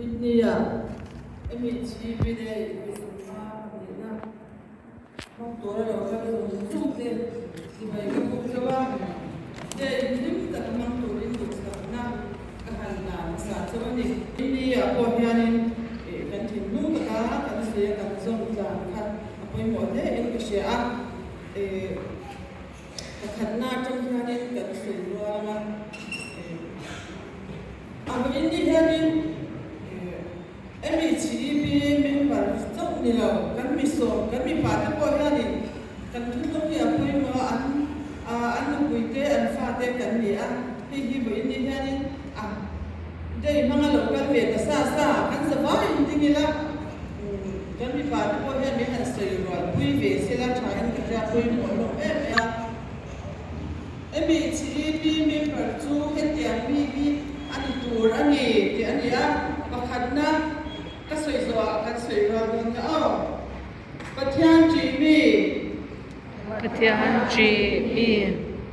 India, MHP day with the Doctor of Something, if I go to the they live the amount of English now. Saturday, India, Korean, continue the car and say that some can appoint there in the share. A Kanatan can say, I'm in the heading. MHP members don't know, can be so, can be part of Korean. Can do the appointment and we and father can be he will in the heading. Day mga local way sa kan sa bahay hindi nila kan mi pa po yan may han sa yoro puive sila tayo kaya po mo no MHP member to hetiang bibi ani tur ani ti ani pakhat na kasoy zo kan soy ro na pathian GB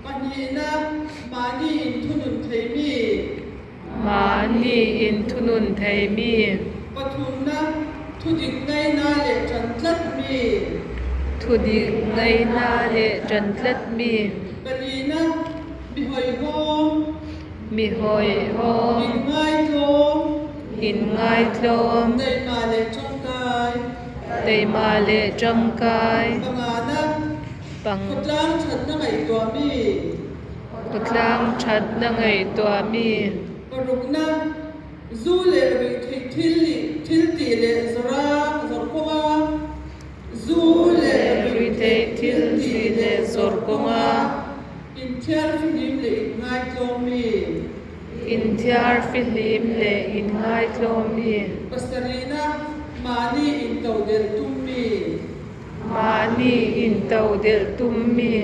panina mani thunun theimi Mani in tunun thai mi Pathum na thudik ngai na le chantlat mi thudik ngai na le chantlat mi Kalina bihoi hom mi hoi ho ngai tho in ngai thlom dei ma le chongkai dei ma le changkai pangana pang kutlang chat na ngai to mi kutlang chat na ngai to mi parukna zu le thil ti le zora zorkonga zu le thil ti le zorkonga intiar filim le ngai tlomi intiar filim le in ngai tlomi pastarina mani in tawdel tummi mani in tawdel tummi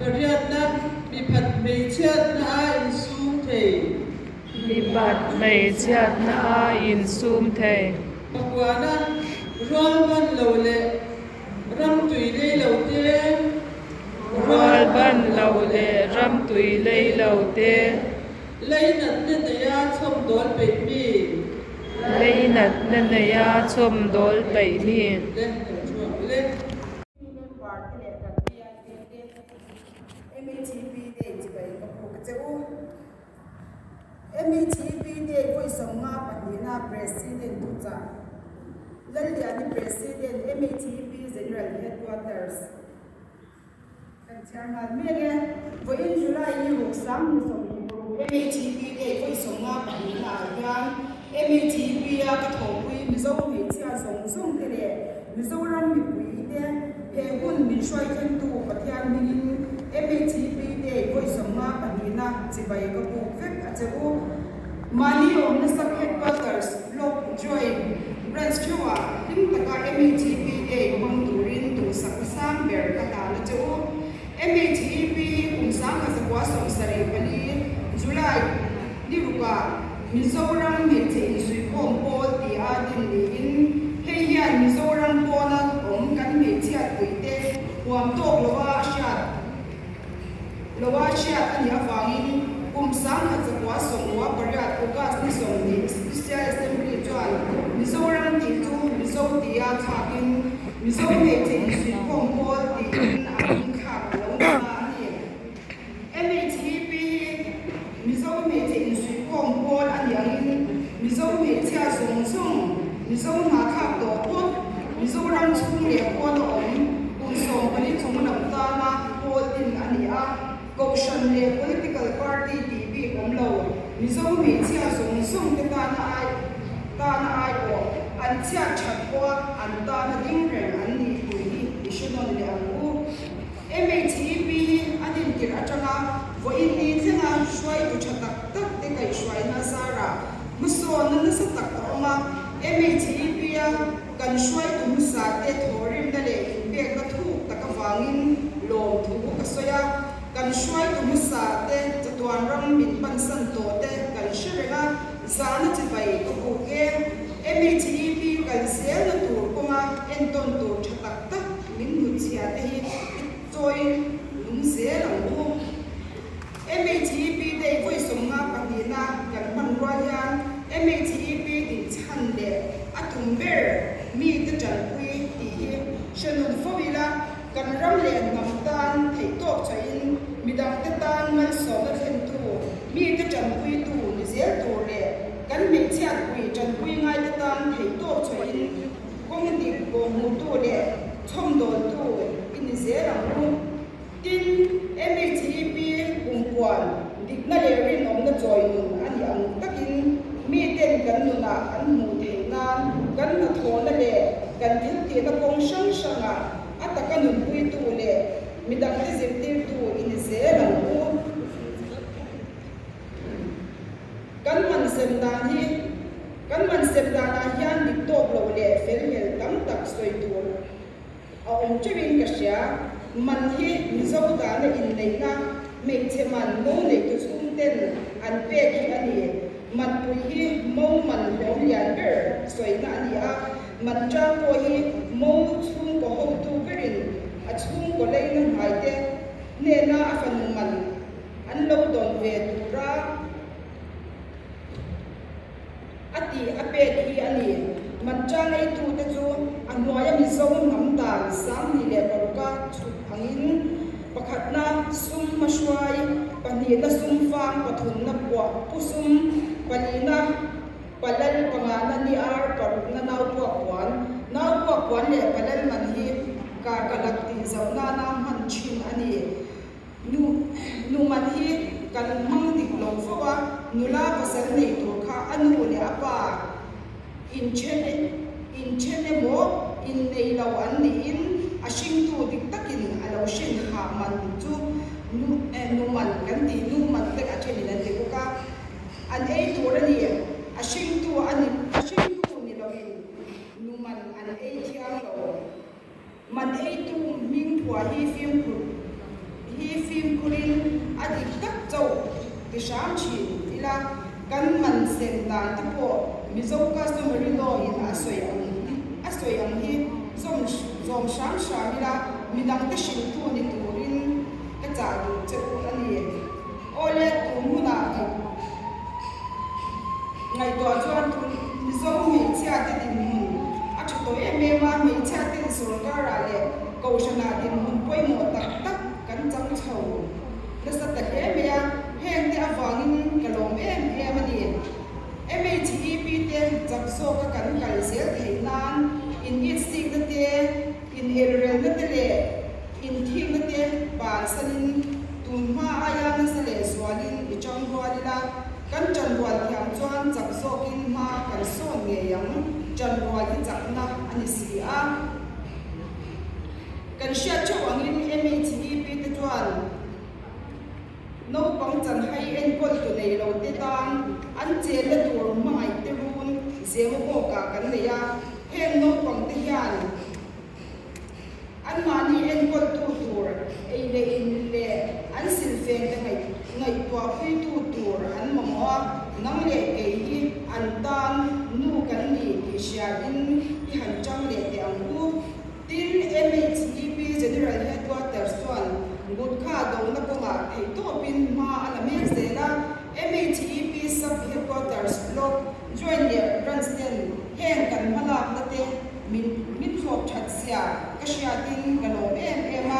Kariatna bipat meichat na in sum thei mi bat mai chiat na in sum thei Pakwana rol ban lo le ram tui le lo te rol ban lo le ram tui lei lo te lei nat ne te ya chom dol pe mi lei nat na ya chom dol pai mi le chuak le MHP day ko isama panina president tuta lalya ni president MHP general headquarters kan chairman mege ko in July ni huksam ni so MHP day ko isama panina yan MHP ya ka thopui mi zo mi cha song song tele mi zo ram mi pui de he hun mi shoi chen tu pathian min MHP day ko isama panina chibai ko pu fek achebu mani om na sak headquarters lok joy branch chua lim taka MHP day hong turin tu sak sam ber kata na chu MHP sang ka sakwa som sari pani July ni ruka Mizoram mi te sui kom po ti adin ni in he hian Mizoram po na om kan mi chiat puite wam tok lowa shat ani awangin sang ka sakwa som wa paria okas ni som ni special assembly chuan Mizoram ti tu mizo ti a thakin mizo mi te sui kom po ti in akin kha lo na ani MHP mizo mi te sui kom po ani angin mizo mi chia song song mizo na kha to pot mizo ram chung le ko no om kun song pani chung na ta na po din ani a option le political party tv kom lo mizo mi chia song song te ta na ai ko an chia chat ko an ta na ding reng an ni pui ni isunon le angu MHP adin tir atanga vo in ni thenga shwai tu chatak tak te kai shwai na sara muson na sa tak ma MHP ya kan shwai tu musa te thorim da le be ka thu ta ka wangin lom thu ka soya kan shwai tu musa te chatuan ram min pan san to te kan shirega zana chi bai ko ko ke MHP kan se na tur kuma enton tu chatak tak min nu chia te hi toy lung se lang mu MHP day voice of nga panina kan manwa yan MHP din chan mu tu le chom do tu in ze ram lu tin MHEP kum kwan dik na le rin om na joy nun ani ang takin mi ten kan nu na an mu the na kan na tho na le kan thil ti na kong sang sanga ataka nun pui tu le mi dak te zem te tu in ze ram lu kan man sem dan hi kan man sem dan a hian dik to lo le fel hel tam tak soi tu a om chewin ka sia man hi mi zo da na in nei na me che man mo nei tu chung ten an pe ki ani man pui hi mo man lo lian ber soi na ani a man cha ko hi mo chung ko ho tu berin a chung ko lei na mai te ne na a fan man an lo don ve tu ra ati ape ki ani man cha nei tu te chu anwaya mi zo nam dan sam ni le paruka chu angin pakhat na sum mashwai pani na sum fang pathun na kwa pusum pani na palal pangana ni ar paruk na nau kwa kwan le palal man hi ka kalak ti zauna na man chin ani nu man hi kan mang dik lo fawa nula pasal nei to kha anu le apa in chene mo in nei lo an ni in ashing tu dik takin alo shin ha man chu nu man kan ti nu man tek a cheni na te ko ka an ei to ra ni ashing tu ni lo in nu man an ei thiang lo man ei tu ming thua hi film kurin adik tak chau ti sham chi ila kan man sen dan ti po mi zo customary law in asoi ang hi zom sham ila mi dang te shin tu ni turin ka cha du che ko ani ole tu mu na ngai to chuan tu mi zo mi chia te din mun a chu to me ma mi chia te so ka ra le ko shana din mun poi mo tak tak kan chang chau na sa ta he me ya heng te awangin kalom em ani MHEP te chak so ka kan kal sel theinan in it sing na te in errel na te le in thing na te ban sanin tumha aya na se le swalin I chang hwalila kan chan hwal thiam chuan chak so kin ma kan so nge yang chan hwal ki chak na ani si a kan sha chawangin MHEP te chuan no pang chan hai en kol tu nei lo te tang an che le tur mai te run zemo ko ka kan le ya heng no pang te hian an mani en kol tu tur ei le in le an sil feng te ngai tua phi tu tur an momo nang le ke hi an tan nu kan ni ti sha in I han chang le te ang u tin MHEP general headquarters chuan gut kha do na ko ma thei to pin ma ala me zela MHEP sub headquarters block join le Branston heng kan mala na te min thop that sia ka sha tin kalo ema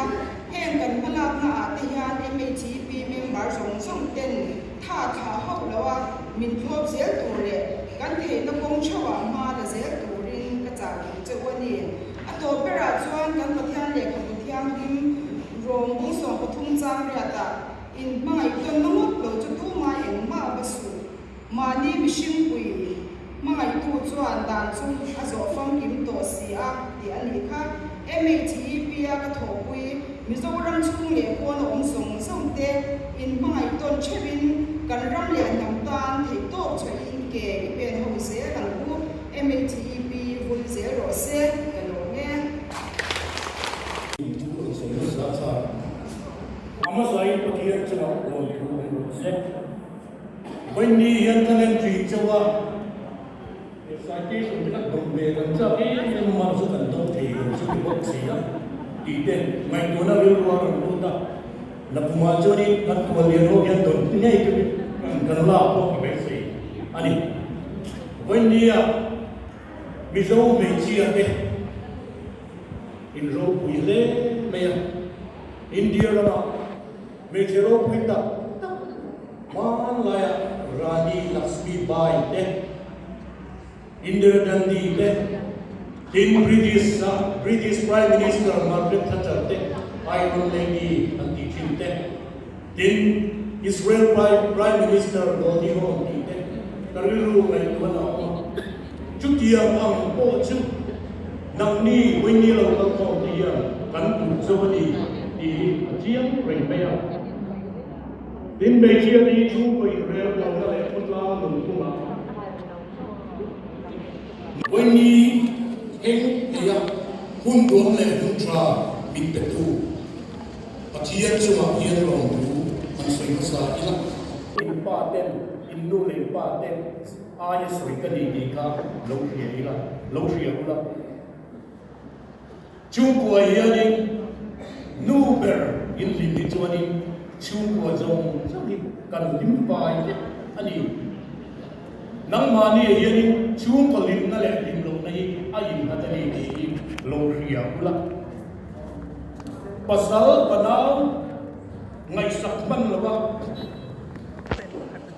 heng kan mala na ate hian MHEP member song ten tha ho lawa min thop zel tur le kan thei na kong chawa ma la zel turin ka cha che wani ato pera chuan kan pathian le ka pathian dim rong bung so pathum chang ria ta in mai ton no lo chu tu ma eng ma basu ma ni mishing pui mai tu chuan dan chu azo fam kim to si a ti ani kha MHEP a ka tho pui mizoram chung le ko no ong song te in mai ton chewin kan ram le nam tan thei to chain ke I pen ho se kan ku MHEP vul ze ro se kan lo nge Amasai pakiya chalo se when ni yan tanen tri chawa citation bilang dombe kan cha yang masuk kan dom thei chu ki bok sia ite mai dona wil wa ro da la puma chori kan kwalian ho yan don nei ke kan la po ke se ani when ni ya mizo me chi ate in ro puile me India la Mejero Pita Man Laya Rani Lakshmi Bai Indira Gandhi tin British Prime Minister Margaret Thatcher te Iron Lady anti Kim te tin Israel Prime Minister Goldie Hawn ti te karilu ngai tuan ako chu tiang ang po chu nang ni wini lo ka ko ti ya kan tu so ni ti chiang rei pe ya tin be chia ni chu ko Israel lo ka le put la lo tu ma wini heng ya hun duang le hun tra min pe tu pathian chu ma hian rong tu an soi sa ila in pa ten in lu le pa ten ai soi ka ni ka lo hia ila lo hia ula chu ko ya ni nu ber in lim ni chu ni chu ko jong ni kan lim pa ani nang mani ya ni chu ko lim na le lim lo na hi ai ka ta ni lo hia ula pasal panau ngai sak man lawa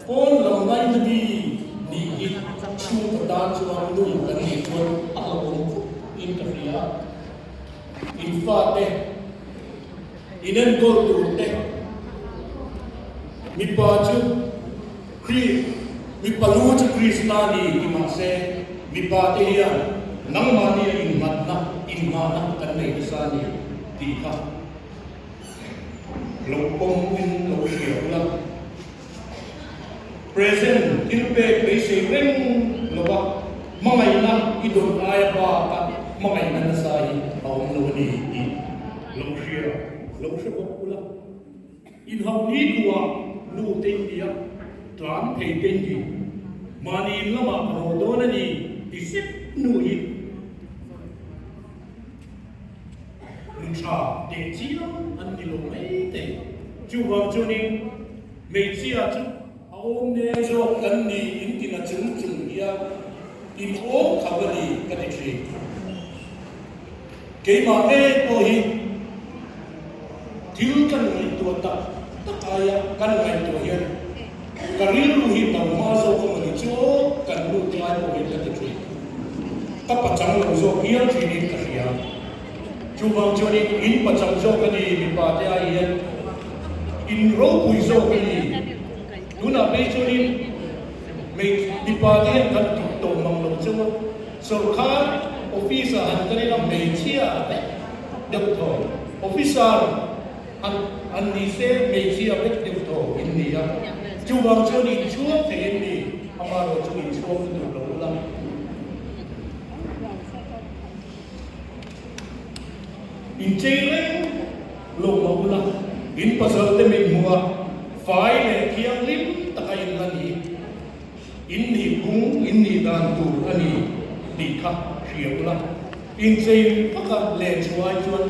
phone lo ngai na bi ni i chu ko da chu ang lu kan ni ko a lo in ka ria in fa te inen ko tu te mi pa chu mi palu chu krishna ni ki ma se mi pa te ya nang ma ni in mat na in ma na kan nei sa ni ti ka lo pong in lo hia la present in pe pe se reng lo ba mangai na idon ai ba ka mangai na sai aum lo ni i lo hia la in hau ni kuwa lu ten dia tran pe ten di mani lama ro do na ni ti sit nu hi cha de chi lo an ni lo mai te chu wa chu ni me chi a chu aom ne jo kan ni in ti na chung chung ya in o ka ba ni ka ti chi ke ma e to hi til kan ni to ta aya kan ngai to hi ka ri lu hi ta ma zo ko ni chu kan lu ti ai ko hi ka ti chi ta pa chang lo zo hi chi ni ka ya chu bang chu ni in pa chang zo ka ni mi pa te ai yen in ro pui zo ka ni tu na pe chu ni me mi pa te kan tu to mang lo chu sarkar officer han ka ni la me chia te dok tho officer an ni se me chia pe dok tho in ni ya chu bang chu ni chu te ni amaro chu ni chu tu lo la in cheilen lo maula in pasal te me mua fai le kiang lim ta kai lan ni in ni bung in ni dan tu ani di kha hiaula in cheil paka le chuai chuan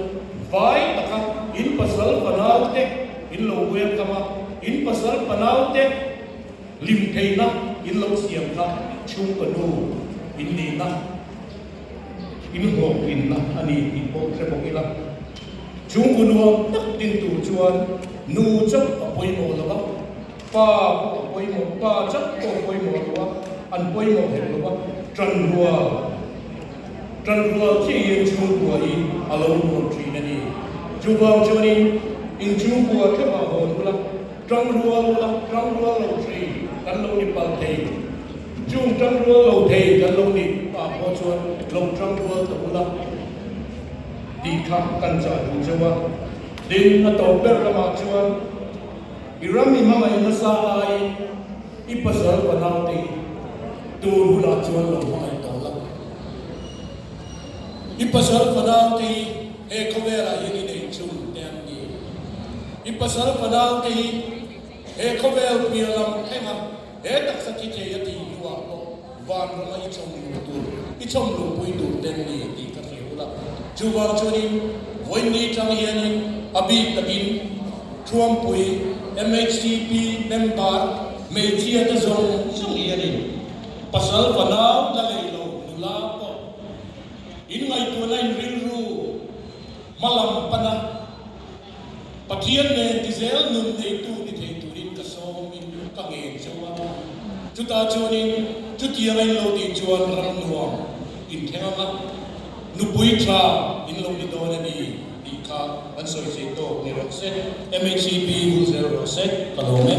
vai ta kha in pasal panau te in lo wem kama in pasal panau te lim theina in lo siam kha chung ka nu in ni na in ho in na ani in po se po ila chung ku nu tak tin tu chuan nu chak apoi mo lawa pa apoi mo pa chak ko apoi mo lawa an poi mo he lawa tran rua chi yin chung ku ai alo mo tri na ni chu bang chu ni in chung ku ka ba ho la tran rua lo tri kan lo ni pal thei chung tran rua lo thei kan lo ni pa po chuan lo tran rua to la di kha kan cha du chawa din na to ber la ma chuan irami mama in sa ai ipasal panau ti tu hula chuan lo ma to la ipasal panau ti e khomera yini nei chung tem ni ipasal panau ti e khomel pialam ema e tak sakhi che yati yuwa ko van ma I chom lu pui tu ten ni ti ka hula chuwa chuni voini tang hianin abi takin thuam pui MHTP member me chia ta zong hianin pasal panau ta leilo nula ko in ngai tu lain rilru malam pana pathian ne diesel nun nei tu ni thei turin ka som in ka nge chawa chuta chunin chutia ngai lo ti chuan ram nuam in thenga nupuitra inlong dito na di ka ansoy sa ito ni Roxette MHCP 0 Roxette Kalome